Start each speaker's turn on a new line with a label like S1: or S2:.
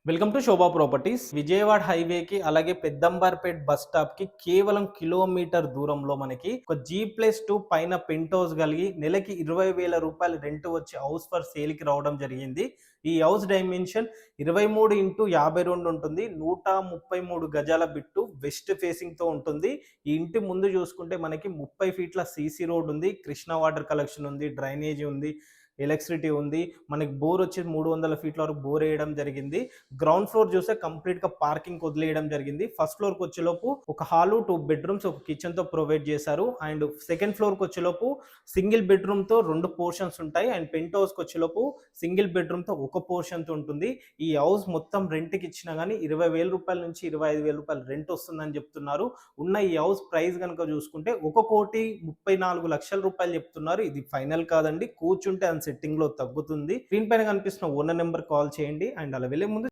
S1: Welcome to Shobha properties. Vijayawada హైవేకి అలాగే Peddamberpet bus stop కి కేవలం కిలోమీటర్ దూరంలో మనకి ఒక G+2 పైన పెంట్ హౌస్ కలిగి నెలకి 20,000 రూపాయలు రెంట్ వచ్చి హౌస్ ఫర్ సేల్ కి రావడం జరిగింది. ఈ హౌస్ డైమెన్షన్ 23x52 ఉంటుంది. 133 గజాల బిట్టు వెస్ట్ ఫేసింగ్ తో ఉంటుంది. ఈ ఇంటి ముందు చూసుకుంటే మనకి 30 ఫీట్ల సీసీ రోడ్ ఉంది, కృష్ణా వాటర్ కలెక్షన్ ఉంది, డ్రైనేజీ ఉంది, ఎలక్ట్రిసిటీ ఉంది. మనకి బోర్ వచ్చి 300 ఫీట్ల వరకు బోర్ వేయడం జరిగింది. గ్రౌండ్ ఫ్లోర్ చూస్తే కంప్లీట్ గా పార్కింగ్ వదిలేయడం జరిగింది. ఫస్ట్ ఫ్లోర్ కి వచ్చేలోపు ఒక హాలు, 2 బెడ్రూమ్స్, ఒక కిచెన్ తో ప్రొవైడ్ చేశారు. అండ్ సెకండ్ ఫ్లోర్ కి వచ్చేలోపు సింగిల్ బెడ్రూమ్ తో 2 పోర్షన్స్ ఉంటాయి. అండ్ పెంట్ హౌస్ కి వచ్చేలోపు సింగిల్ బెడ్రూమ్ తో ఒక పోర్షన్ తో ఉంటుంది. ఈ హౌస్ మొత్తం రెంట్ కి ఇచ్చినా గానీ 20,000 రూపాయల నుంచి 25,000 రూపాయలు రెంట్ వస్తుందని చెప్తున్నారు. ఉన్న ఈ హౌస్ ప్రైస్ కనుక చూసుకుంటే 1,34,00,000 రూపాయలు చెప్తున్నారు. ఇది ఫైనల్ కాదండి, కూర్చుంటే అండ్ సెట్టింగ్ లో తగ్గుతుంది. స్క్రీన్ పైన కనిపిస్తున్న ఓనర్ నెంబర్ కాల్ చేయండి. అండ్ అలా వెళ్ళే ముందు